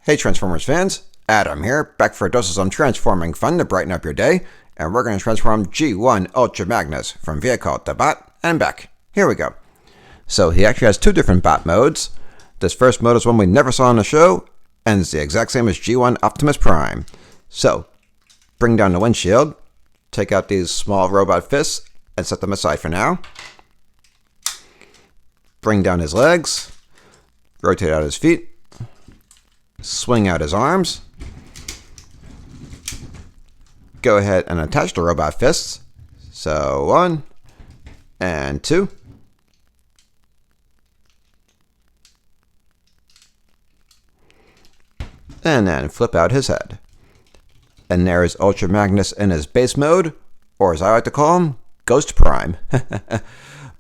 Hey Transformers fans, Adam here, back for a dose of some transforming fun to brighten up your day, and we're going to transform G1 Ultra Magnus from vehicle to bot and back. Here we go. So he actually has two different bot modes. This first mode is one we never saw on the show, and it's the exact same as G1 Optimus Prime. So, bring down the windshield, take out these small robot fists, and set them aside for now. Bring down his legs, rotate out his feet, swing out his arms, go ahead and attach the robot fists. So 1 and 2. And then flip out his head. And there is Ultra Magnus in his base mode, or as I like to call him, Ghost Prime.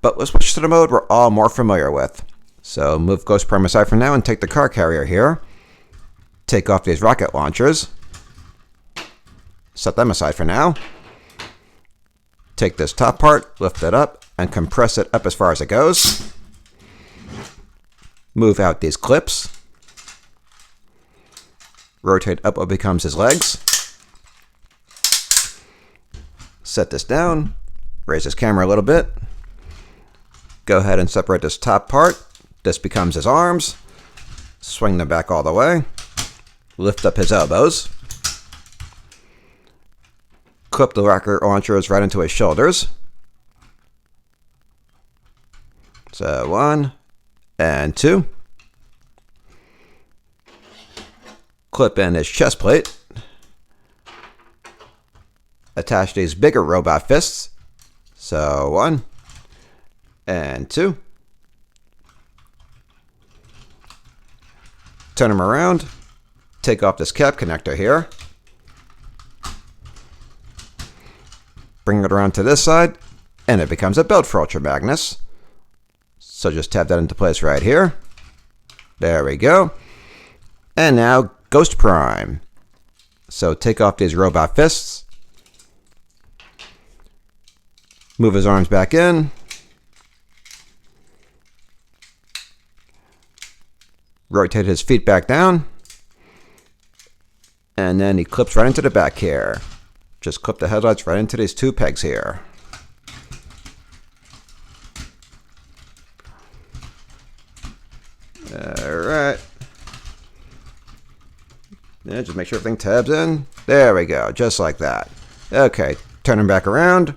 But let's switch to the mode we're all more familiar with. So move Ghost Prime aside for now and take the car carrier here. Take off these rocket launchers. Set them aside for now. Take this top part, lift it up, and compress it up as far as it goes. Move out these clips. Rotate up what becomes his legs. Set this down. Raise this camera a little bit. Go ahead and separate this top part. This becomes his arms. Swing them back all the way. Lift up his elbows. Clip the rocket launchers right into his shoulders. So 1 and 2. Clip in his chest plate. Attach these bigger robot fists. So 1 and 2. Turn them around. Take off this cap connector here. Bring it around to this side, and it becomes a belt for Ultra Magnus. So just tap that into place right here. There we go. And now Ghost Prime. So take off these robot fists. Move his arms back in. Rotate his feet back down. And then he clips right into the back here. Just clip the headlights right into these two pegs here. Alright. Yeah, just make sure everything tabs in. There we go, just like that. Okay, turn him back around.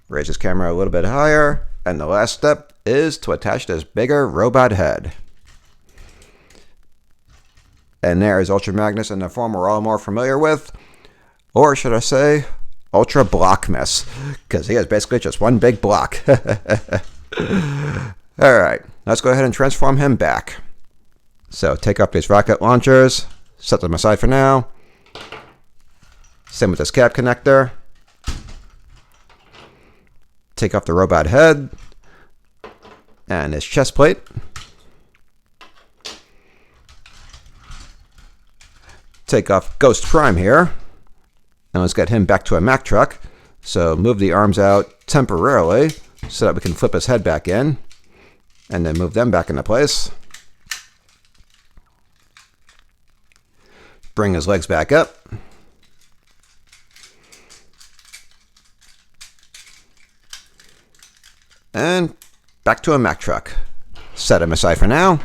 Raise his camera a little bit higher. And the last step is to attach this bigger robot head. And there is Ultra Magnus in the form we're all more familiar with. Or should I say, Ultra Blockmas. Because he has basically just one big block. Alright, let's go ahead and transform him back. So take up these rocket launchers. Set them aside for now. Same with this cap connector. Take off the robot head. And his chest plate. Take off Ghost Prime here. And let's get him back to a Mack truck. So move the arms out temporarily so that we can flip his head back in. And then move them back into place. Bring his legs back up. And back to a Mack truck. Set him aside for now.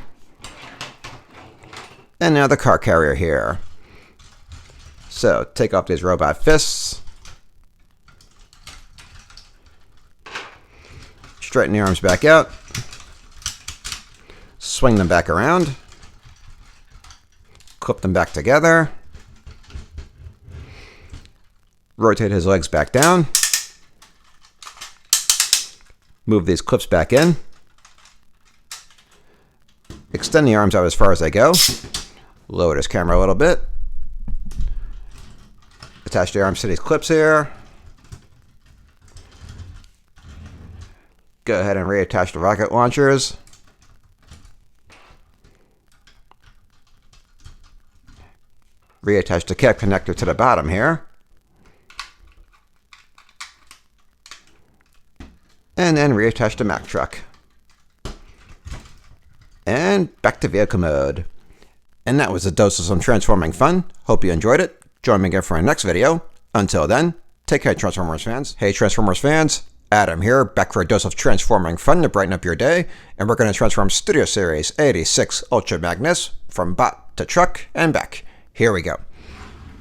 And now the car carrier here. So take off these robot fists. Straighten the arms back out. Swing them back around. Clip them back together. Rotate his legs back down. Move these clips back in. Extend the arms out as far as they go. Lower his camera a little bit. Attach the arms to these clips here. Go ahead and reattach the rocket launchers. Reattach the cap connector to the bottom here. And then reattach the Mack truck. And back to vehicle mode. And that was a dose of some transforming fun. Hope you enjoyed it. Join me again for our next video. Until then, take care, Transformers fans. Hey, Transformers fans. Adam here, back for a dose of transforming fun to brighten up your day. And we're going to transform Studio Series 86 Ultra Magnus from bot to truck and back. Here we go.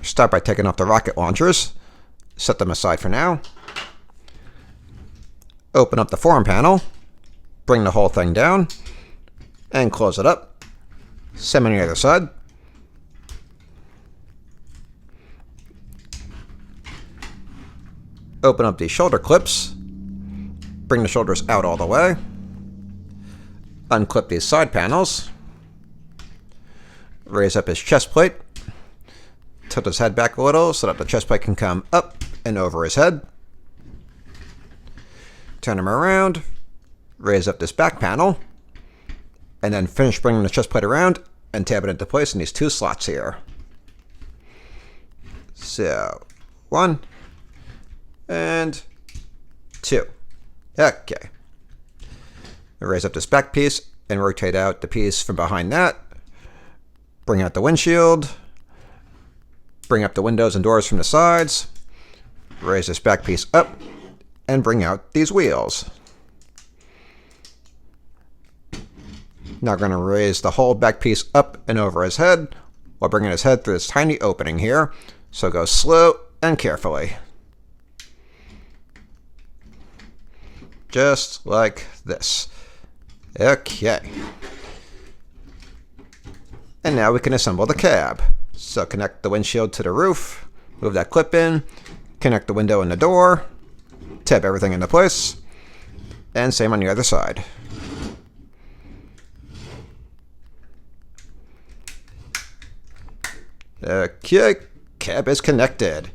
Start by taking off the rocket launchers. Set them aside for now. Open up the form panel. Bring the whole thing down. And close it up. Same on the other side. Open up these shoulder clips. Bring the shoulders out all the way. Unclip these side panels. Raise up his chest plate. Tilt his head back a little so that the chest plate can come up and over his head. Turn him around. Raise up this back panel. And then finish bringing the chest plate around and tab it into place in these two slots here. So, 1 and 2. Okay. Raise up this back piece and rotate out the piece from behind that. Bring out the windshield. Bring up the windows and doors from the sides. Raise this back piece up and bring out these wheels. Now we're going to raise the whole back piece up and over his head while bringing his head through this tiny opening here. So go slow and carefully. Just like this. Okay. And now we can assemble the cab. So connect the windshield to the roof, move that clip in, connect the window and the door, tab everything into place, and same on the other side. Okay, cab is connected.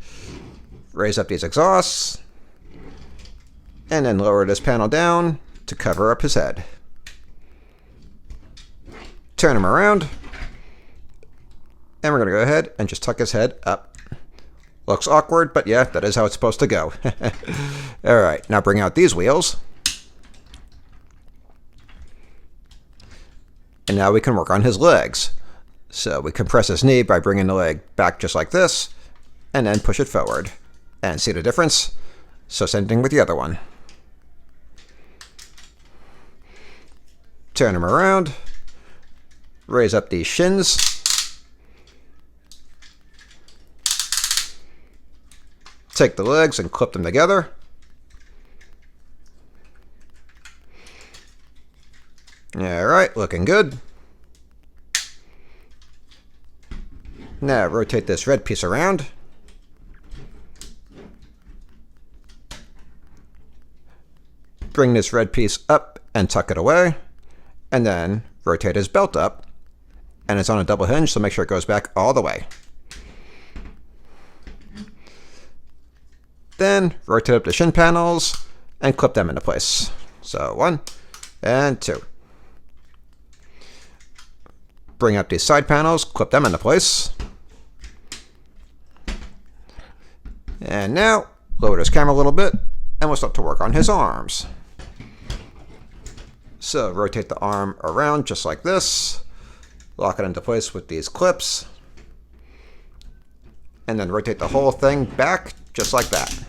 Raise up these exhausts, and then lower this panel down to cover up his head. Turn him around, and we're going to go ahead and just tuck his head up. Looks awkward, but yeah, that is how it's supposed to go. Alright, now bring out these wheels. And now we can work on his legs. So we compress his knee by bringing the leg back just like this, and then push it forward. And see the difference? So same thing with the other one. Turn him around. Raise up these shins. Take the legs and clip them together. Alright, looking good. Now rotate this red piece around. Bring this red piece up and tuck it away. And then rotate his belt up. And it's on a double hinge, so make sure it goes back all the way. Then rotate up the shin panels and clip them into place. So 1 and 2. Bring up these side panels, clip them into place. And now lower this camera a little bit and we'll start to work on his arms. So rotate the arm around just like this. Lock it into place with these clips. And then rotate the whole thing back just like that.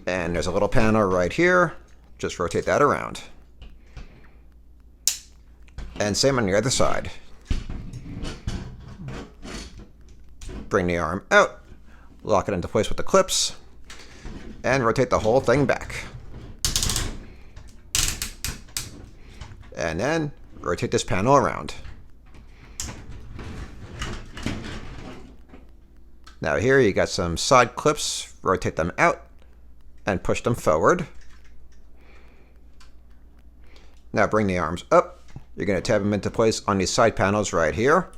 And there's a little panel right here. Just rotate that around. And same on the other side. Bring the arm out. Lock it into place with the clips. And rotate the whole thing back. And then rotate this panel around. Now here you got some side clips. Rotate them out and push them forward. Now bring the arms up. You're going to tab them into place on these side panels right here.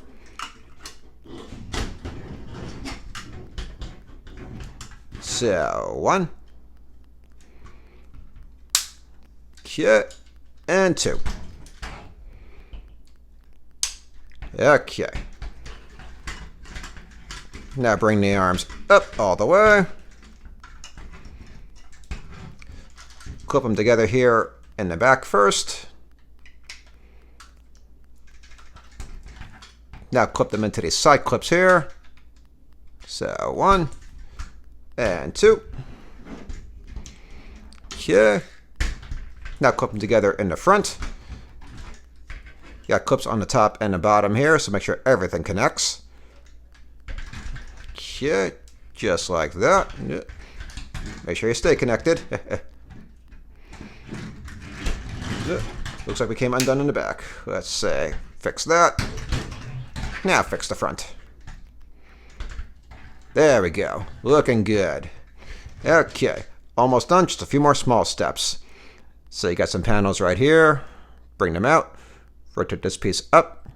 So 1. Okay. And 2. Okay. Now bring the arms up all the way. Clip them together here in the back first. Now clip them into these side clips here. So 1 and 2. Okay. Now clip them together in the front. You got clips on the top and the bottom here, so make sure everything connects. Okay, just like that. Make sure you stay connected. Looks like we came undone in the back. Let's say, fix that. Now fix the front. There we go. Looking good. Okay, almost done. Just a few more small steps. So you got some panels right here. Bring them out. Rotate this piece up.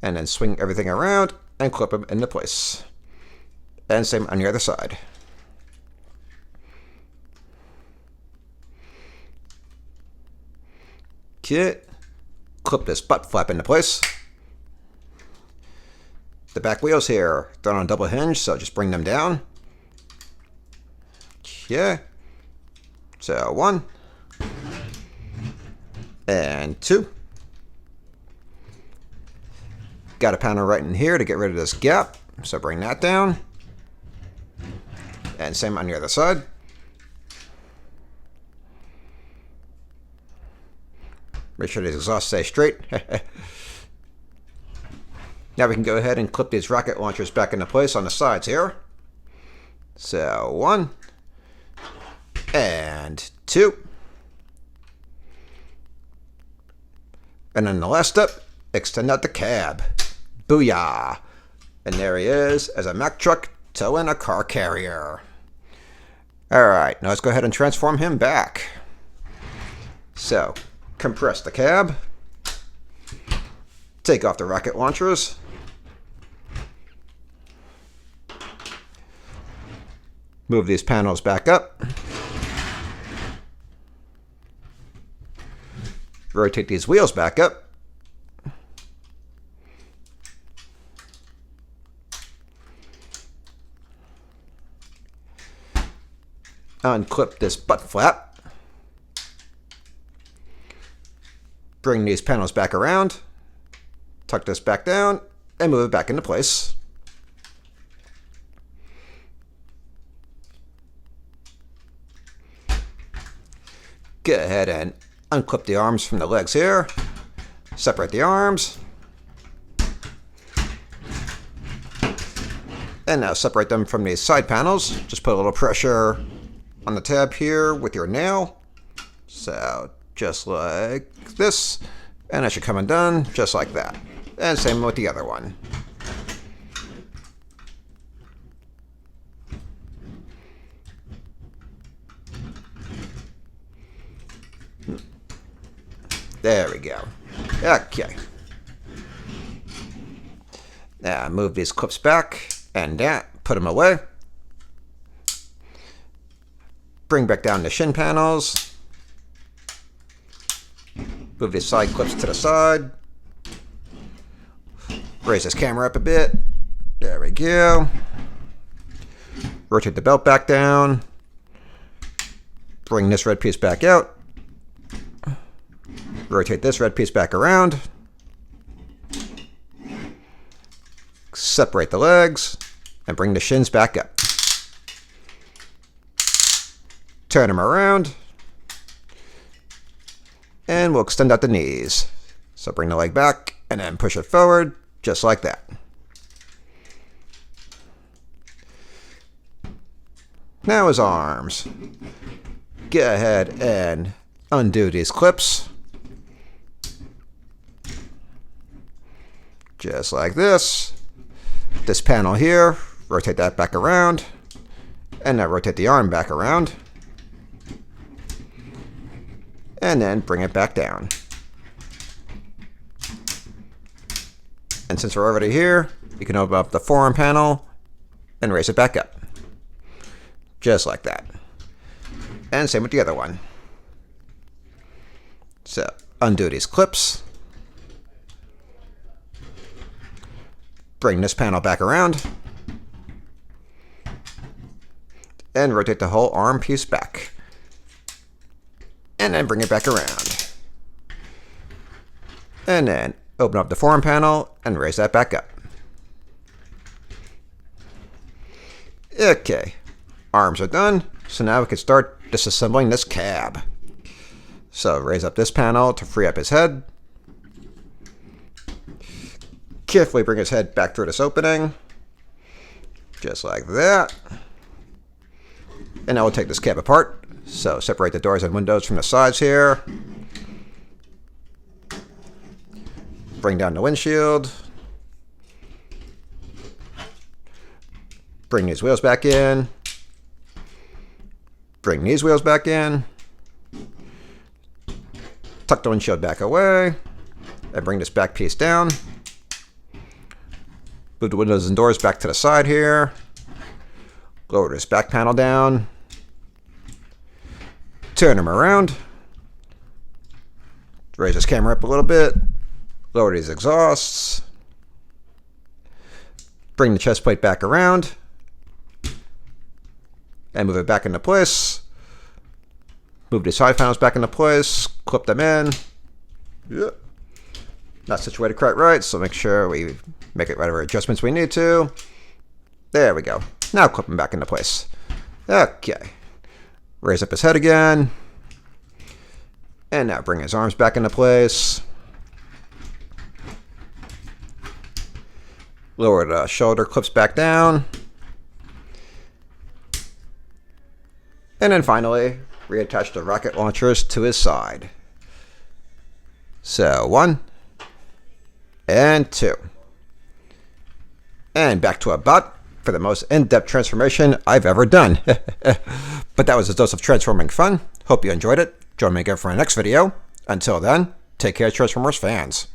And then swing everything around and clip them into place. And same on the other side. Okay. Clip this butt flap into place. The back wheels here, they're on a double hinge, so just bring them down. Okay. So 1 and 2. Got a panel right in here to get rid of this gap, so bring that down. And same on the other side. Make sure these exhausts stay straight. Now we can go ahead and clip these rocket launchers back into place on the sides here. So 1 and 2. And then the last step, extend out the cab. Booyah! And there he is as a Mack truck towing a car carrier. Alright, now let's go ahead and transform him back. So, compress the cab. Take off the rocket launchers. Move these panels back up. Rotate these wheels back up. Unclip this butt flap. Bring these panels back around. Tuck this back down and move it back into place. Go ahead and unclip the arms from the legs here. Separate the arms. And now separate them from these side panels. Just put a little pressure on the tab here with your nail. So just like this. And that should come undone just like that. And same with the other one. There we go. Okay. Now move these clips back and down, put them away. Bring back down the shin panels. Move these side clips to the side. Raise this camera up a bit. There we go. Rotate the belt back down. Bring this red piece back out. Rotate this red piece back around. Separate the legs and bring the shins back up. Turn them around. And we'll extend out the knees. So bring the leg back and then push it forward just like that. Now his arms. Go ahead and undo these clips. Just like this. This panel here, rotate that back around. And now rotate the arm back around. And then bring it back down. And since we're already here, you can open up the forearm panel and raise it back up. Just like that. And same with the other one. So, undo these clips. Bring this panel back around. And rotate the whole arm piece back. And then bring it back around. And then open up the forearm panel and raise that back up. Okay, arms are done, so now we can start disassembling this cab. So raise up this panel to free up his head. Carefully bring his head back through this opening, just like that. And now we'll take this cab apart. So separate the doors and windows from the sides here. Bring down the windshield. Bring these wheels back in. Bring these wheels back in. Tuck the windshield back away. And bring this back piece down. Move the windows and doors back to the side here. Lower this back panel down. Turn them around. Raise this camera up a little bit. Lower these exhausts. Bring the chest plate back around. And move it back into place. Move the side panels back into place. Clip them in. Yep. Not situated quite right, so make sure we make it whatever adjustments we need to. There we go. Now clip them back into place. Okay. Raise up his head again. And now bring his arms back into place. Lower the shoulder clips back down. And then finally, reattach the rocket launchers to his side. So 1 and 2. And back to a bot for the most in-depth transformation I've ever done. But that was a dose of transforming fun. Hope you enjoyed it. Join me again for our next video. Until then, take care, Transformers fans.